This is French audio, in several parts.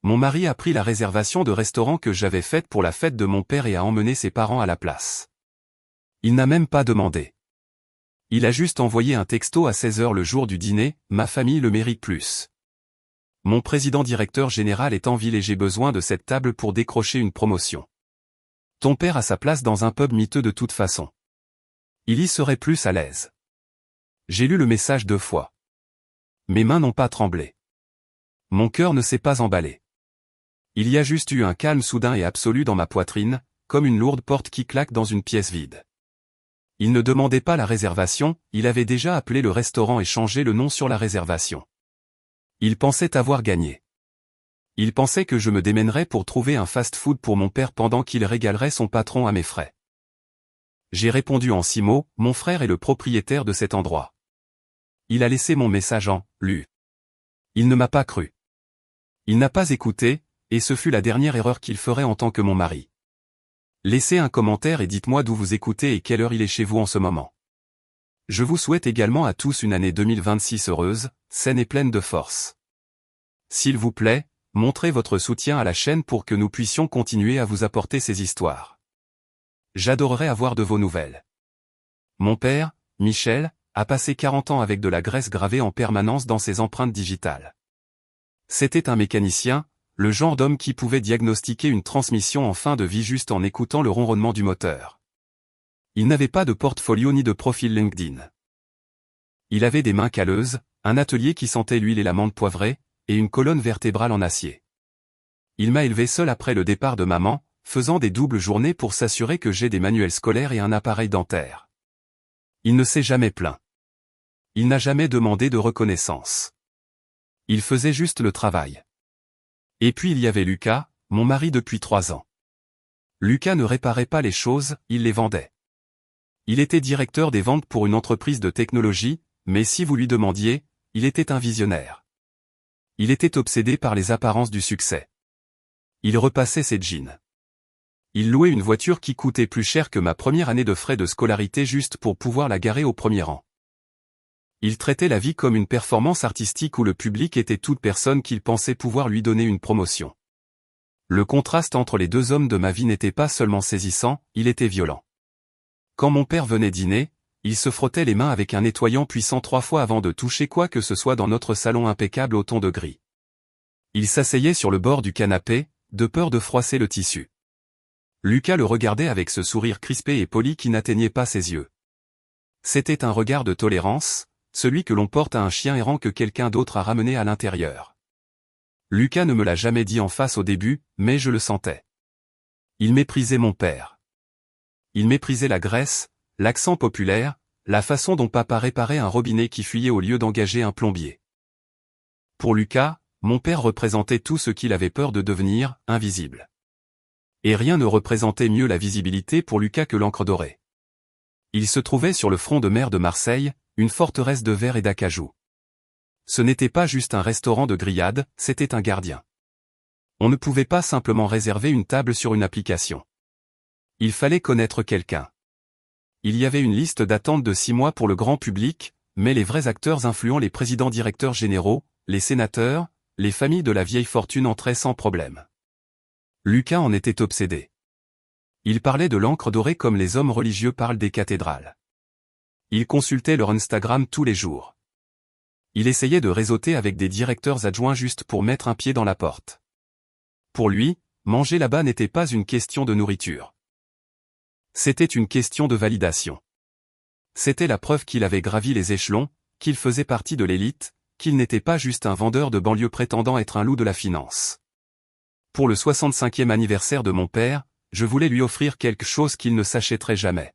Mon mari a pris la réservation de restaurant que j'avais faite pour la fête de mon père et a emmené ses parents à la place. Il n'a même pas demandé. Il a juste envoyé un texto à 16 h le jour du dîner, ma famille le mérite plus. Mon président directeur général est en ville et j'ai besoin de cette table pour décrocher une promotion. Ton père a sa place dans un pub miteux de toute façon. Il y serait plus à l'aise. J'ai lu le message 2 fois. Mes mains n'ont pas tremblé. Mon cœur ne s'est pas emballé. Il y a juste eu un calme soudain et absolu dans ma poitrine, comme une lourde porte qui claque dans une pièce vide. Il ne demandait pas la réservation, il avait déjà appelé le restaurant et changé le nom sur la réservation. Il pensait avoir gagné. Il pensait que je me démènerais pour trouver un fast-food pour mon père pendant qu'il régalerait son patron à mes frais. J'ai répondu en 6 mots, mon frère est le propriétaire de cet endroit. Il a laissé mon message en lu. Il ne m'a pas cru. Il n'a pas écouté, et ce fut la dernière erreur qu'il ferait en tant que mon mari. Laissez un commentaire et dites-moi d'où vous écoutez et quelle heure il est chez vous en ce moment. Je vous souhaite également à tous une année 2026 heureuse, saine et pleine de force. S'il vous plaît, montrez votre soutien à la chaîne pour que nous puissions continuer à vous apporter ces histoires. J'adorerais avoir de vos nouvelles. Mon père, Michel, a passé 40 ans avec de la graisse gravée en permanence dans ses empreintes digitales. C'était un mécanicien, le genre d'homme qui pouvait diagnostiquer une transmission en fin de vie juste en écoutant le ronronnement du moteur. Il n'avait pas de portfolio ni de profil LinkedIn. Il avait des mains calleuses, un atelier qui sentait l'huile et la menthe poivrée, et une colonne vertébrale en acier. Il m'a élevé seul après le départ de maman, faisant des doubles journées pour s'assurer que j'ai des manuels scolaires et un appareil dentaire. Il ne s'est jamais plaint. Il n'a jamais demandé de reconnaissance. Il faisait juste le travail. Et puis il y avait Lucas, mon mari depuis 3 ans. Lucas ne réparait pas les choses, il les vendait. Il était directeur des ventes pour une entreprise de technologie, mais si vous lui demandiez, il était un visionnaire. Il était obsédé par les apparences du succès. Il repassait ses jeans. Il louait une voiture qui coûtait plus cher que ma première année de frais de scolarité juste pour pouvoir la garer au premier rang. Il traitait la vie comme une performance artistique où le public était toute personne qu'il pensait pouvoir lui donner une promotion. Le contraste entre les 2 hommes de ma vie n'était pas seulement saisissant, il était violent. Quand mon père venait dîner, il se frottait les mains avec un nettoyant puissant 3 fois avant de toucher quoi que ce soit dans notre salon impeccable au ton de gris. Il s'asseyait sur le bord du canapé, de peur de froisser le tissu. Lucas le regardait avec ce sourire crispé et poli qui n'atteignait pas ses yeux. C'était un regard de tolérance, celui que l'on porte à un chien errant que quelqu'un d'autre a ramené à l'intérieur. Lucas ne me l'a jamais dit en face au début, mais je le sentais. Il méprisait mon père. Il méprisait la graisse, l'accent populaire, la façon dont papa réparait un robinet qui fuyait au lieu d'engager un plombier. Pour Lucas, mon père représentait tout ce qu'il avait peur de devenir, invisible. Et rien ne représentait mieux la visibilité pour Lucas que l'encre dorée. Il se trouvait sur le front de mer de Marseille, une forteresse de verre et d'acajou. Ce n'était pas juste un restaurant de grillades, c'était un gardien. On ne pouvait pas simplement réserver une table sur une application. Il fallait connaître quelqu'un. Il y avait une liste d'attente de 6 mois pour le grand public, mais les vrais acteurs influents, les présidents directeurs généraux, les sénateurs, les familles de la vieille fortune entraient sans problème. Lucas en était obsédé. Il parlait de l'encre dorée comme les hommes religieux parlent des cathédrales. Il consultait leur Instagram tous les jours. Il essayait de réseauter avec des directeurs adjoints juste pour mettre un pied dans la porte. Pour lui, manger là-bas n'était pas une question de nourriture. C'était une question de validation. C'était la preuve qu'il avait gravi les échelons, qu'il faisait partie de l'élite, qu'il n'était pas juste un vendeur de banlieue prétendant être un loup de la finance. Pour le 65e anniversaire de mon père, je voulais lui offrir quelque chose qu'il ne s'achèterait jamais.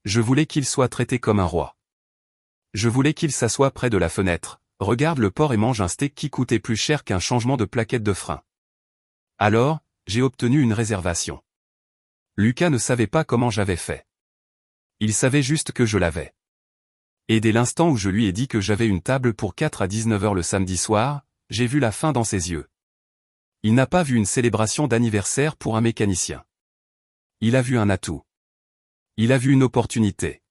Je voulais qu'il soit traité comme un roi. Je voulais qu'il s'assoie près de la fenêtre, regarde le port et mange un steak qui coûtait plus cher qu'un changement de plaquette de frein. Alors, j'ai obtenu une réservation. Lucas ne savait pas comment j'avais fait. Il savait juste que je l'avais. Et dès l'instant où je lui ai dit que j'avais une table pour 4 à 19 h le samedi soir, j'ai vu la faim dans ses yeux. Il n'a pas vu une célébration d'anniversaire pour un mécanicien. Il a vu un atout. Il a vu une opportunité.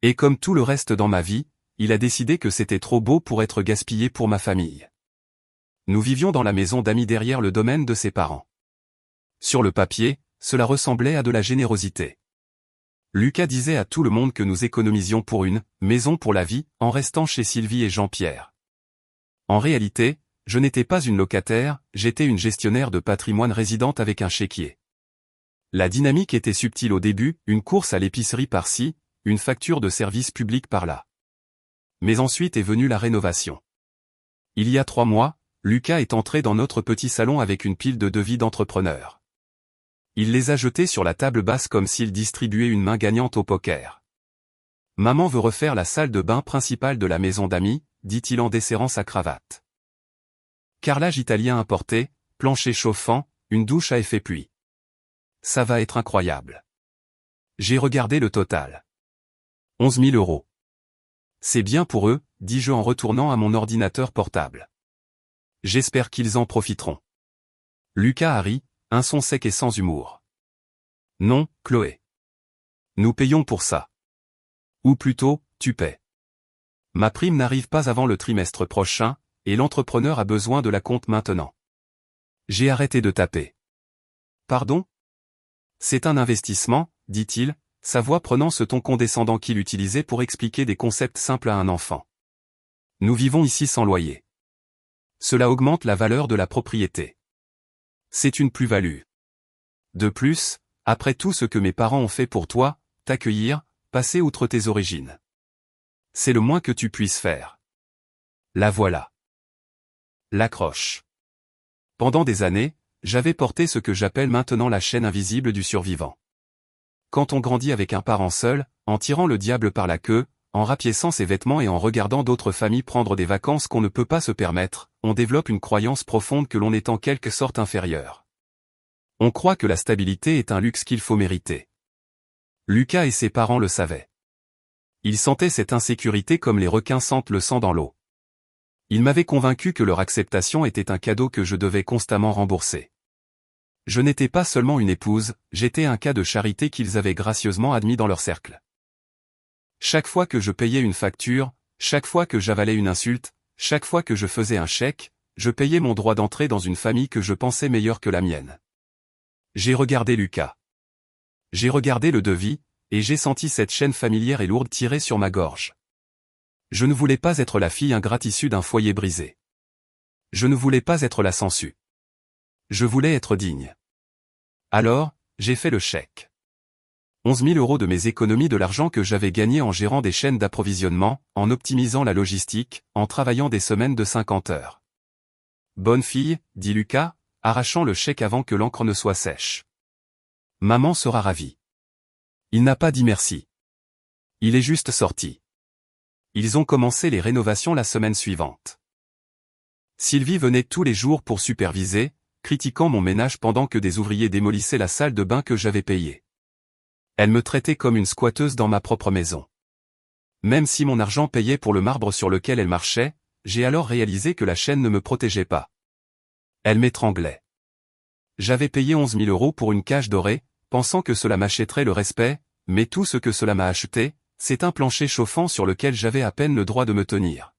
Et comme tout le reste dans ma vie, il a décidé que c'était trop beau pour être gaspillé pour ma famille. Nous vivions dans la maison d'amis derrière le domaine de ses parents. Sur le papier, cela ressemblait à de la générosité. Lucas disait à tout le monde que nous économisions pour une « maison pour la vie » en restant chez Sylvie et Jean-Pierre. En réalité, je n'étais pas une locataire, j'étais une gestionnaire de patrimoine résidente avec un chéquier. La dynamique était subtile au début, une course à l'épicerie par-ci, une facture de service public par-là. Mais ensuite est venue la rénovation. Il y a 3 mois, Lucas est entré dans notre petit salon avec une pile de devis d'entrepreneurs. Il les a jetés sur la table basse comme s'il distribuait une main gagnante au poker. « Maman veut refaire la salle de bain principale de la maison d'amis », dit-il en desserrant sa cravate. Carrelage italien importé, plancher chauffant, une douche à effet puits. Ça va être incroyable. J'ai regardé le total. 11 000 €. C'est bien pour eux, dis-je en retournant à mon ordinateur portable. J'espère qu'ils en profiteront. Lucas a ri, un son sec et sans humour. Non, Chloé. Nous payons pour ça. Ou plutôt, tu paies. Ma prime n'arrive pas avant le trimestre prochain, et l'entrepreneur a besoin de la compte maintenant. J'ai arrêté de taper. Pardon ? C'est un investissement, dit-il, sa voix prenant ce ton condescendant qu'il utilisait pour expliquer des concepts simples à un enfant. Nous vivons ici sans loyer. Cela augmente la valeur de la propriété. C'est une plus-value. De plus, après tout ce que mes parents ont fait pour toi, t'accueillir, passer outre tes origines. C'est le moins que tu puisses faire. La voilà. L'accroche. Pendant des années, j'avais porté ce que j'appelle maintenant la chaîne invisible du survivant. Quand on grandit avec un parent seul, en tirant le diable par la queue, en rapiéçant ses vêtements et en regardant d'autres familles prendre des vacances qu'on ne peut pas se permettre, on développe une croyance profonde que l'on est en quelque sorte inférieur. On croit que la stabilité est un luxe qu'il faut mériter. Lucas et ses parents le savaient. Ils sentaient cette insécurité comme les requins sentent le sang dans l'eau. Ils m'avaient convaincu que leur acceptation était un cadeau que je devais constamment rembourser. Je n'étais pas seulement une épouse, j'étais un cas de charité qu'ils avaient gracieusement admis dans leur cercle. Chaque fois que je payais une facture, chaque fois que j'avalais une insulte, chaque fois que je faisais un chèque, je payais mon droit d'entrée dans une famille que je pensais meilleure que la mienne. J'ai regardé Lucas. J'ai regardé le devis, et j'ai senti cette chaîne familière et lourde tirer sur ma gorge. Je ne voulais pas être la fille ingrate issue d'un foyer brisé. Je ne voulais pas être la sangsue. Je voulais être digne. Alors, j'ai fait le chèque. 11 000 € de mes économies, de l'argent que j'avais gagné en gérant des chaînes d'approvisionnement, en optimisant la logistique, en travaillant des semaines de 50 heures. Bonne fille, dit Lucas, arrachant le chèque avant que l'encre ne soit sèche. Maman sera ravie. Il n'a pas dit merci. Il est juste sorti. Ils ont commencé les rénovations la semaine suivante. Sylvie venait tous les jours pour superviser, critiquant mon ménage pendant que des ouvriers démolissaient la salle de bain que j'avais payée. Elle me traitait comme une squatteuse dans ma propre maison. Même si mon argent payait pour le marbre sur lequel elle marchait, j'ai alors réalisé que la chaîne ne me protégeait pas. Elle m'étranglait. J'avais payé 11 000 € pour une cage dorée, pensant que cela m'achèterait le respect, mais tout ce que cela m'a acheté, c'est un plancher chauffant sur lequel j'avais à peine le droit de me tenir.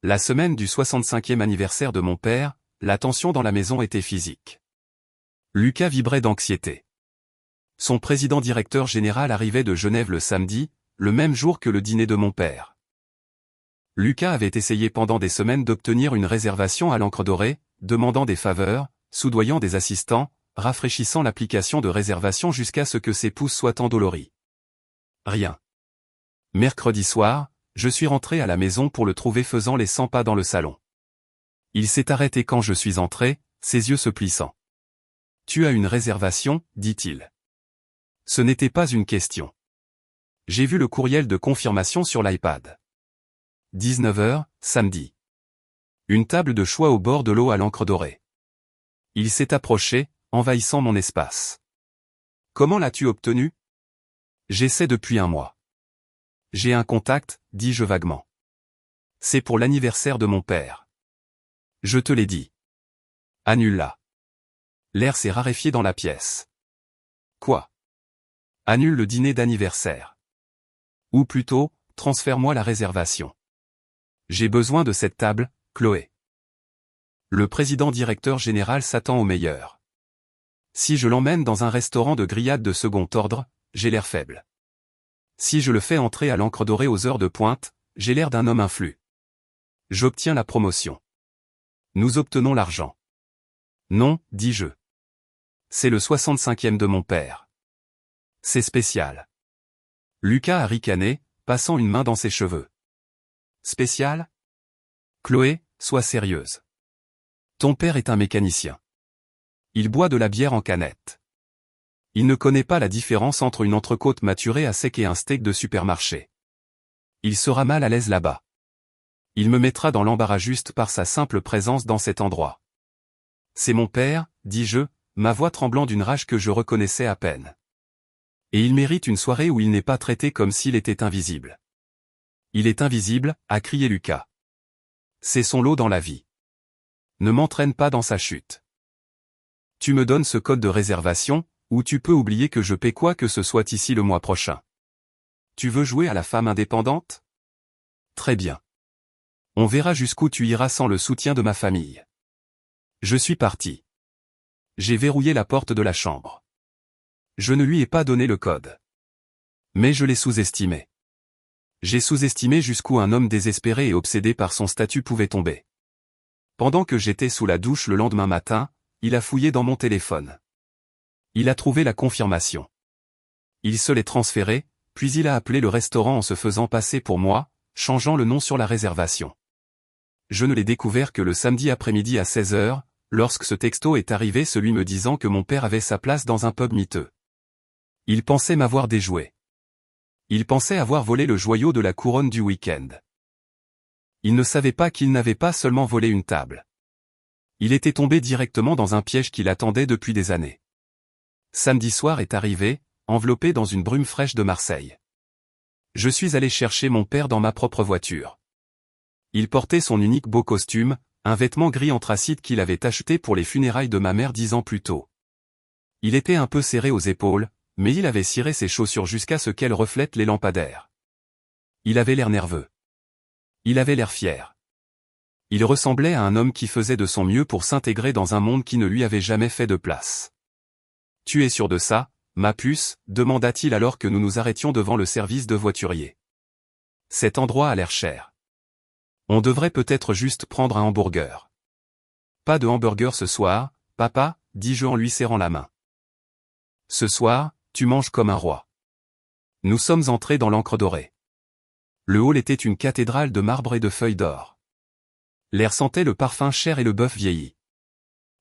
La semaine du 65e anniversaire de mon père, la tension dans la maison était physique. Lucas vibrait d'anxiété. Son président-directeur général arrivait de Genève le samedi, le même jour que le dîner de mon père. Lucas avait essayé pendant des semaines d'obtenir une réservation à l'encre dorée, demandant des faveurs, soudoyant des assistants, rafraîchissant l'application de réservation jusqu'à ce que ses pouces soient endoloris. Rien. Mercredi soir, je suis rentré à la maison pour le trouver faisant les 100 pas dans le salon. Il s'est arrêté quand je suis entré, ses yeux se plissant. « Tu as une réservation ?» dit-il. Ce n'était pas une question. J'ai vu le courriel de confirmation sur l'iPad. 19 h, samedi. Une table de choix au bord de l'eau à l'encre dorée. Il s'est approché, envahissant mon espace. « Comment l'as-tu obtenu ? » J'essaie depuis un mois. J'ai un contact, dis-je vaguement. C'est pour l'anniversaire de mon père. Je te l'ai dit. Annule-la. L'air s'est raréfié dans la pièce. Quoi ? Annule le dîner d'anniversaire. Ou plutôt, transfère-moi la réservation. J'ai besoin de cette table, Chloé. Le président directeur général s'attend au meilleur. Si je l'emmène dans un restaurant de grillades de second ordre, j'ai l'air faible. Si je le fais entrer à l'Ancre Dorée aux heures de pointe, j'ai l'air d'un homme influent. J'obtiens la promotion. Nous obtenons l'argent. Non, dis-je. C'est le 65e de mon père. C'est spécial. Lucas a ricané, passant une main dans ses cheveux. Spécial? Chloé, sois sérieuse. Ton père est un mécanicien. Il boit de la bière en canette. Il ne connaît pas la différence entre une entrecôte maturée à sec et un steak de supermarché. Il sera mal à l'aise là-bas. Il me mettra dans l'embarras juste par sa simple présence dans cet endroit. C'est mon père, dis-je, ma voix tremblant d'une rage que je reconnaissais à peine. Et il mérite une soirée où il n'est pas traité comme s'il était invisible. Il est invisible, a crié Lucas. C'est son lot dans la vie. Ne m'entraîne pas dans sa chute. Tu me donnes ce code de réservation, ou tu peux oublier que je paie quoi que ce soit ici le mois prochain. Tu veux jouer à la femme indépendante? Très bien. On verra jusqu'où tu iras sans le soutien de ma famille. Je suis parti. J'ai verrouillé la porte de la chambre. Je ne lui ai pas donné le code. Mais je l'ai sous-estimé. J'ai sous-estimé jusqu'où un homme désespéré et obsédé par son statut pouvait tomber. Pendant que j'étais sous la douche le lendemain matin, il a fouillé dans mon téléphone. Il a trouvé la confirmation. Il se l'est transféré, puis il a appelé le restaurant en se faisant passer pour moi, changeant le nom sur la réservation. Je ne l'ai découvert que le samedi après-midi à 16h, lorsque ce texto est arrivé, celui me disant que mon père avait sa place dans un pub miteux. Il pensait m'avoir déjoué. Il pensait avoir volé le joyau de la couronne du week-end. Il ne savait pas qu'il n'avait pas seulement volé une table. Il était tombé directement dans un piège qui l'attendait depuis des années. Samedi soir est arrivé, enveloppé dans une brume fraîche de Marseille. Je suis allé chercher mon père dans ma propre voiture. Il portait son unique beau costume, un vêtement gris anthracite qu'il avait acheté pour les funérailles de ma mère 10 ans plus tôt. Il était un peu serré aux épaules, mais il avait ciré ses chaussures jusqu'à ce qu'elles reflètent les lampadaires. Il avait l'air nerveux. Il avait l'air fier. Il ressemblait à un homme qui faisait de son mieux pour s'intégrer dans un monde qui ne lui avait jamais fait de place. « Tu es sûr de ça, ma puce ?» demanda-t-il alors que nous nous arrêtions devant le service de voiturier. « Cet endroit a l'air cher. On devrait peut-être juste prendre un hamburger. »« Pas de hamburger ce soir, papa, dis-je en lui serrant la main. Ce soir, tu manges comme un roi. » Nous sommes entrés dans l'Ancre Dorée. Le hall était une cathédrale de marbre et de feuilles d'or. L'air sentait le parfum cher et le bœuf vieilli.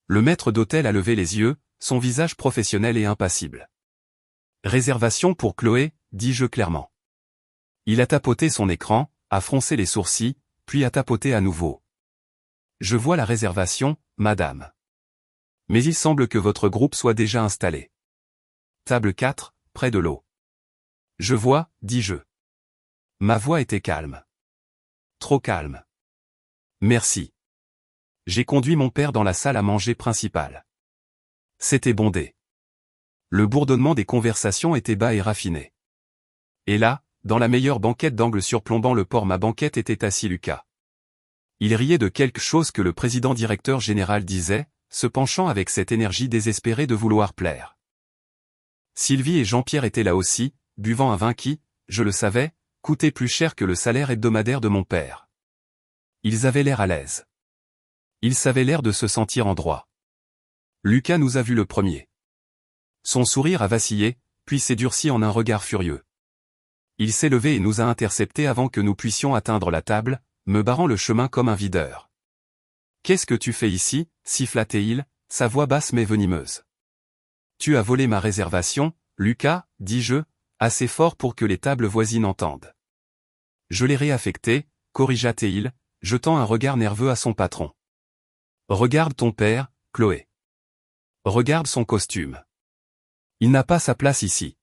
Le maître d'hôtel a levé les yeux, son visage professionnel et impassible. « Réservation pour Chloé, dis-je clairement. » Il a tapoté son écran, a froncé les sourcils, puis a tapoté à nouveau. « Je vois la réservation, madame. Mais il semble que votre groupe soit déjà installé. Table 4, près de l'eau. »« Je vois, dis-je. » Ma voix était calme. Trop calme. « Merci. » J'ai conduit mon père dans la salle à manger principale. C'était bondé. Le bourdonnement des conversations était bas et raffiné. Et là, dans la meilleure banquette d'angle surplombant le port, ma banquette, était assis Lucas. Il riait de quelque chose que le président directeur général disait, se penchant avec cette énergie désespérée de vouloir plaire. Sylvie et Jean-Pierre étaient là aussi, buvant un vin qui, je le savais, coûtait plus cher que le salaire hebdomadaire de mon père. Ils avaient l'air à l'aise. Ils avaient l'air de se sentir en droit. Lucas nous a vus le premier. Son sourire a vacillé, puis s'est durci en un regard furieux. Il s'est levé et nous a interceptés avant que nous puissions atteindre la table, me barrant le chemin comme un videur. « Qu'est-ce que tu fais ici ?» siffla-t-il, sa voix basse mais venimeuse. « Tu as volé ma réservation, Lucas, dis-je, assez fort pour que les tables voisines entendent. »« Je l'ai réaffecté, corrigea-t-il, jetant un regard nerveux à son patron. « Regarde ton père, Chloé. Regarde son costume. Il n'a pas sa place ici.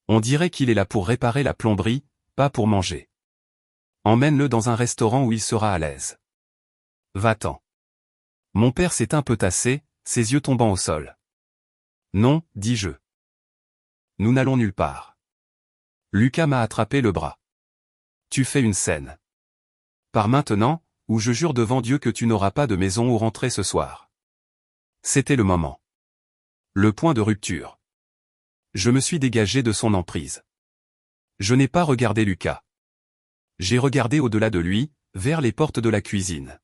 On dirait qu'il est là pour réparer la plomberie, pas pour manger. Emmène-le dans un restaurant où il sera à l'aise. Va-t'en. » Mon père s'est un peu tassé, ses yeux tombant au sol. « Non, dis-je. Nous n'allons nulle part. » Lucas m'a attrapé le bras. « Tu fais une scène. Par maintenant, ou je jure devant Dieu que tu n'auras pas de maison où rentrer ce soir. C'était le moment. Le point de rupture. Je me suis dégagé de son emprise. Je n'ai pas regardé Lucas. J'ai regardé au-delà de lui, vers les portes de la cuisine.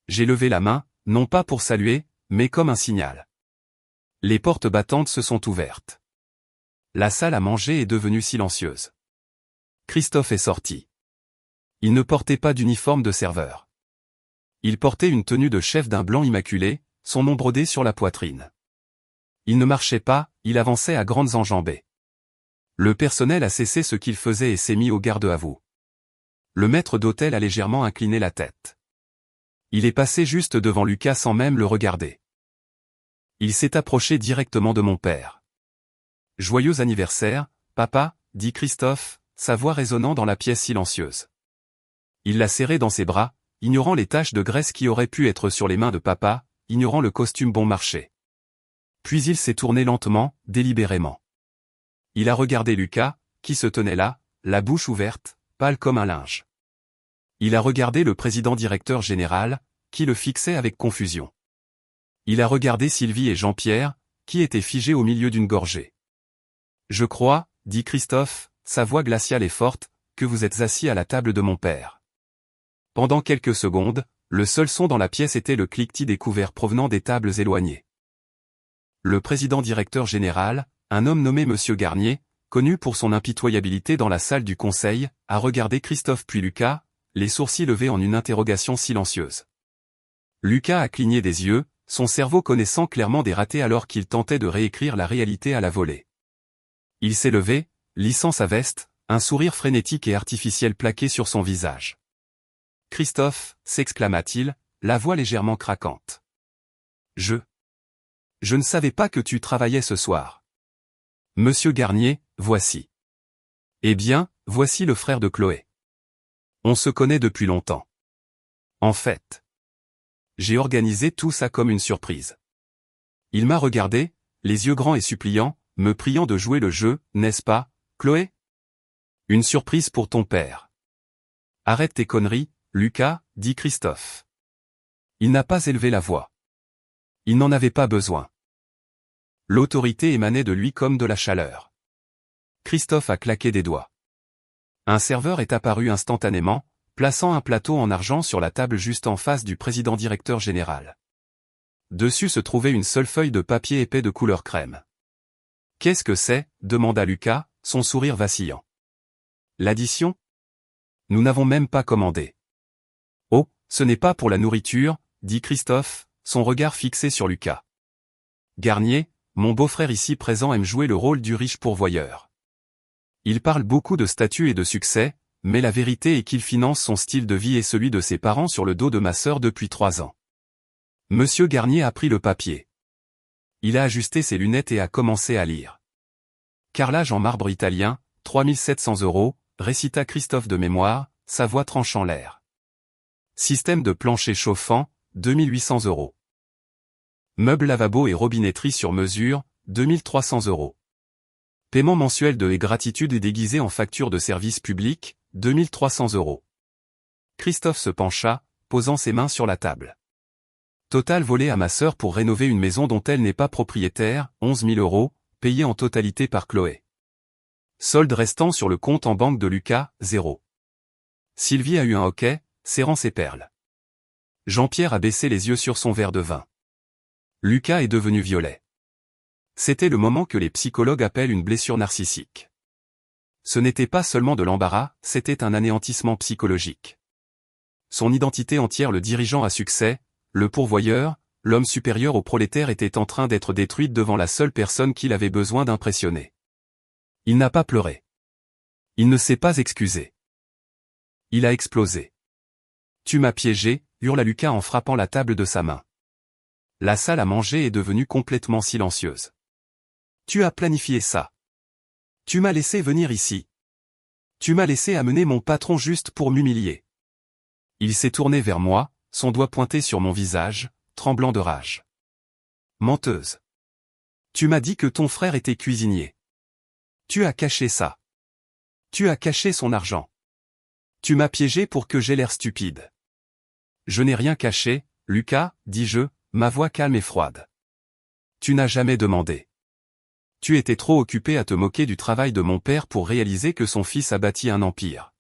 J'ai levé la main, non pas pour saluer, mais comme un signal. Les portes battantes se sont ouvertes. La salle à manger est devenue silencieuse. Christophe est sorti. Il ne portait pas d'uniforme de serveur. Il portait une tenue de chef d'un blanc immaculé, son nom brodé sur la poitrine. Il ne marchait pas, il avançait à grandes enjambées. Le personnel a cessé ce qu'il faisait et s'est mis au garde à vous. Le maître d'hôtel a légèrement incliné la tête. Il est passé juste devant Lucas sans même le regarder. Il s'est approché directement de mon père. « Joyeux anniversaire, papa » dit Christophe, sa voix résonnant dans la pièce silencieuse. Il l'a serré dans ses bras, ignorant les taches de graisse qui auraient pu être sur les mains de papa, ignorant le costume bon marché. Puis il s'est tourné lentement, délibérément. Il a regardé Lucas, qui se tenait là, la bouche ouverte, pâle comme un linge. Il a regardé le président-directeur général, qui le fixait avec confusion. Il a regardé Sylvie et Jean-Pierre, qui étaient figés au milieu d'une gorgée. « Je crois, » dit Christophe, sa voix glaciale et forte, « que vous êtes assis à la table de mon père. » Pendant quelques secondes, le seul son dans la pièce était le cliquetis des couverts provenant des tables éloignées. Le président-directeur général, un homme nommé Monsieur Garnier, connu pour son impitoyabilité dans la salle du conseil, a regardé Christophe puis Lucas, les sourcils levés en une interrogation silencieuse. Lucas a cligné des yeux, son cerveau connaissant clairement des ratés alors qu'il tentait de réécrire la réalité à la volée. Il s'est levé, lissant sa veste, un sourire frénétique et artificiel plaqué sur son visage. « Christophe » s'exclama-t-il, la voix légèrement craquante. « Je ne savais pas que tu travaillais ce soir. » Monsieur Garnier, voici. Eh bien, voici le frère de Chloé. On se connaît depuis longtemps. En fait, j'ai organisé tout ça comme une surprise. Il m'a regardé, les yeux grands et suppliants, me priant de jouer le jeu, n'est-ce pas, Chloé? Une surprise pour ton père. Arrête tes conneries, Lucas, dit Christophe. Il n'a pas élevé la voix. Il n'en avait pas besoin. L'autorité émanait de lui comme de la chaleur. Christophe a claqué des doigts. Un serveur est apparu instantanément, plaçant un plateau en argent sur la table juste en face du président-directeur général. Dessus se trouvait une seule feuille de papier épais de couleur crème. « Qu'est-ce que c'est » demanda Lucas, son sourire vacillant. « L'addition ? Nous n'avons même pas commandé. »« Oh, ce n'est pas pour la nourriture, » dit Christophe, son regard fixé sur Lucas. « Garnier, mon beau-frère ici présent aime jouer le rôle du riche pourvoyeur. Il parle beaucoup de statut et de succès, mais la vérité est qu'il finance son style de vie et celui de ses parents sur le dos de ma sœur depuis 3 ans. » Monsieur Garnier a pris le papier. Il a ajusté ses lunettes et a commencé à lire. « Carrelage en marbre italien, 3700 €, récita Christophe de mémoire, sa voix tranchant l'air. Système de plancher chauffant, 2800 €. Meubles lavabo et robinetterie sur mesure, 2300 €. Paiement mensuel de et gratitude et déguisé en facture de service public, 2300 €. Christophe se pencha, posant ses mains sur la table. Total volé à ma sœur pour rénover une maison dont elle n'est pas propriétaire, 11 000 €, payé en totalité par Chloé. Solde restant sur le compte en banque de Lucas, 0. Sylvie a eu un hoquet, serrant ses perles. Jean-Pierre a baissé les yeux sur son verre de vin. Lucas est devenu violet. C'était le moment que les psychologues appellent une blessure narcissique. Ce n'était pas seulement de l'embarras, c'était un anéantissement psychologique. Son identité entière, le dirigeant à succès, le pourvoyeur, l'homme supérieur au prolétaire, était en train d'être détruite devant la seule personne qu'il avait besoin d'impressionner. Il n'a pas pleuré. Il ne s'est pas excusé. Il a explosé. « Tu m'as piégé » hurla Lucas en frappant la table de sa main. La salle à manger est devenue complètement silencieuse. « Tu as planifié ça. Tu m'as laissé venir ici. Tu m'as laissé amener mon patron juste pour m'humilier. » Il s'est tourné vers moi, son doigt pointé sur mon visage, tremblant de rage. « Menteuse. Tu m'as dit que ton frère était cuisinier. Tu as caché ça. Tu as caché son argent. Tu m'as piégé pour que j'aie l'air stupide. Je n'ai rien caché, Lucas, dis-je, ma voix calme et froide. Tu n'as jamais demandé. Tu étais trop occupé à te moquer du travail de mon père pour réaliser que son fils a bâti un empire.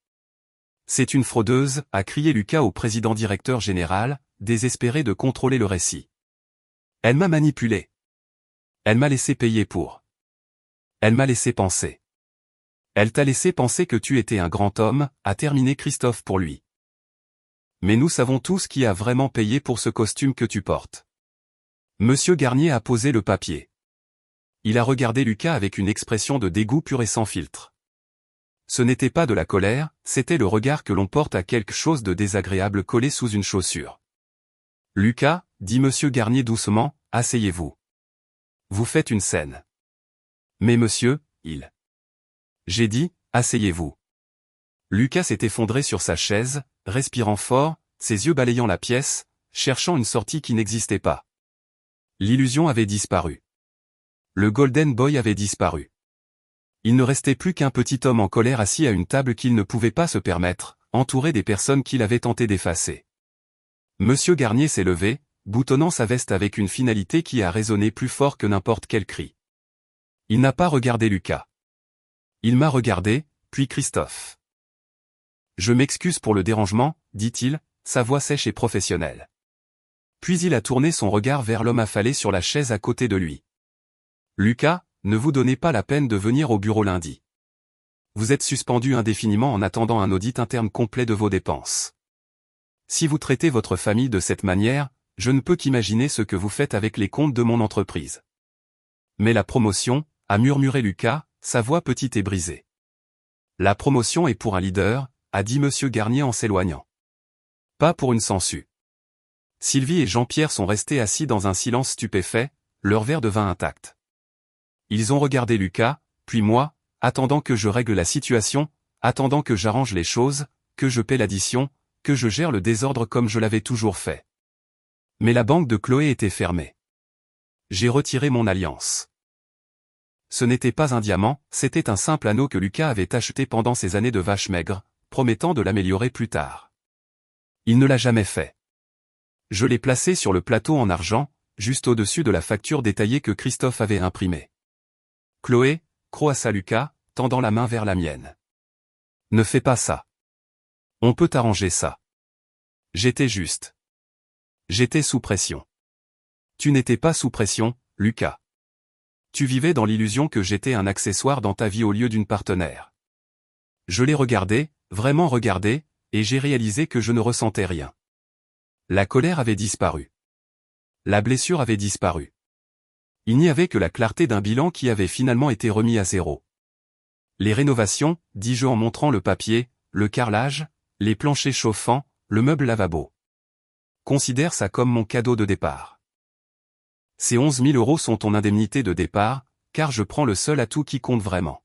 C'est une fraudeuse, a crié Lucas au président-directeur général, désespéré de contrôler le récit. Elle m'a manipulé. Elle m'a laissé payer pour. Elle m'a laissé penser. Elle t'a laissé penser que tu étais un grand homme, a terminé Christophe pour lui. Mais nous savons tous qui a vraiment payé pour ce costume que tu portes. Monsieur Garnier a posé le papier. Il a regardé Lucas avec une expression de dégoût pur et sans filtre. Ce n'était pas de la colère, c'était le regard que l'on porte à quelque chose de désagréable collé sous une chaussure. Lucas, dit monsieur Garnier doucement, asseyez-vous. Vous faites une scène. Mais monsieur, J'ai dit, asseyez-vous. Lucas s'est effondré sur sa chaise, respirant fort, ses yeux balayant la pièce, cherchant une sortie qui n'existait pas. L'illusion avait disparu. Le Golden Boy avait disparu. Il ne restait plus qu'un petit homme en colère assis à une table qu'il ne pouvait pas se permettre, entouré des personnes qu'il avait tenté d'effacer. Monsieur Garnier s'est levé, boutonnant sa veste avec une finalité qui a résonné plus fort que n'importe quel cri. Il n'a pas regardé Lucas. Il m'a regardé, puis Christophe. Je m'excuse pour le dérangement, dit-il, sa voix sèche et professionnelle. Puis il a tourné son regard vers l'homme affalé sur la chaise à côté de lui. Lucas, ne vous donnez pas la peine de venir au bureau lundi. Vous êtes suspendu indéfiniment en attendant un audit interne complet de vos dépenses. Si vous traitez votre famille de cette manière, je ne peux qu'imaginer ce que vous faites avec les comptes de mon entreprise. Mais la promotion, a murmuré Lucas, sa voix petite et brisée. La promotion est pour un leader, a dit monsieur Garnier en s'éloignant. Pas pour une sangsue. Sylvie et Jean-Pierre sont restés assis dans un silence stupéfait, leur verre de vin intact. Ils ont regardé Lucas, puis moi, attendant que je règle la situation, attendant que j'arrange les choses, que je paie l'addition, que je gère le désordre comme je l'avais toujours fait. Mais la banque de Chloé était fermée. J'ai retiré mon alliance. Ce n'était pas un diamant, c'était un simple anneau que Lucas avait acheté pendant ses années de vache maigre, promettant de l'améliorer plus tard. Il ne l'a jamais fait. Je l'ai placé sur le plateau en argent, juste au-dessus de la facture détaillée que Christophe avait imprimée. Chloé, croassa Lucas, tendant la main vers la mienne. Ne fais pas ça. On peut arranger ça. J'étais juste. J'étais sous pression. Tu n'étais pas sous pression, Lucas. Tu vivais dans l'illusion que j'étais un accessoire dans ta vie au lieu d'une partenaire. Je l'ai regardé, vraiment regardé, et j'ai réalisé que je ne ressentais rien. La colère avait disparu. La blessure avait disparu. Il n'y avait que la clarté d'un bilan qui avait finalement été remis à zéro. Les rénovations, dis-je en montrant le papier, le carrelage, les planchers chauffants, le meuble lavabo. Considère ça comme mon cadeau de départ. Ces 11 000 € sont ton indemnité de départ, car je prends le seul atout qui compte vraiment.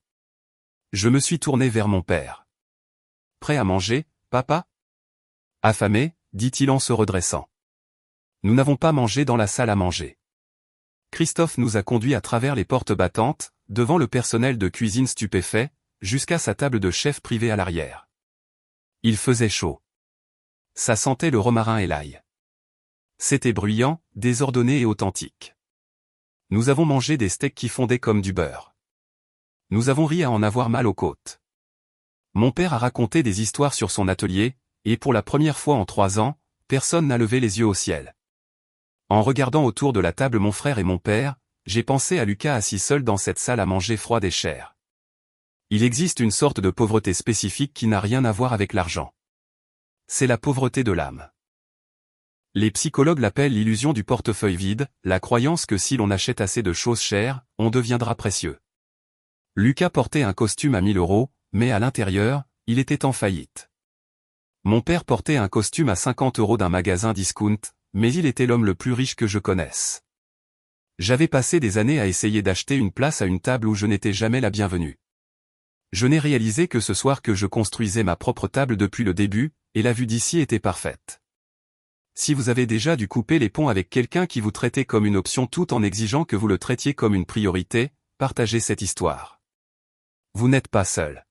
Je me suis tourné vers mon père. Prêt à manger, papa? Affamé, dit-il en se redressant. Nous n'avons pas mangé dans la salle à manger. Christophe nous a conduits à travers les portes battantes, devant le personnel de cuisine stupéfait, jusqu'à sa table de chef privé à l'arrière. Il faisait chaud. Ça sentait le romarin et l'ail. C'était bruyant, désordonné et authentique. Nous avons mangé des steaks qui fondaient comme du beurre. Nous avons ri à en avoir mal aux côtes. Mon père a raconté des histoires sur son atelier, et pour la première fois en 3 ans, personne n'a levé les yeux au ciel. En regardant autour de la table mon frère et mon père, j'ai pensé à Lucas assis seul dans cette salle à manger froide et chère. Il existe une sorte de pauvreté spécifique qui n'a rien à voir avec l'argent. C'est la pauvreté de l'âme. Les psychologues l'appellent l'illusion du portefeuille vide, la croyance que si l'on achète assez de choses chères, on deviendra précieux. Lucas portait un costume à 1 000 €, mais à l'intérieur, il était en faillite. Mon père portait un costume à 50 € d'un magasin discount, mais il était l'homme le plus riche que je connaisse. J'avais passé des années à essayer d'acheter une place à une table où je n'étais jamais la bienvenue. Je n'ai réalisé que ce soir que je construisais ma propre table depuis le début, et la vue d'ici était parfaite. Si vous avez déjà dû couper les ponts avec quelqu'un qui vous traitait comme une option tout en exigeant que vous le traitiez comme une priorité, partagez cette histoire. Vous n'êtes pas seul.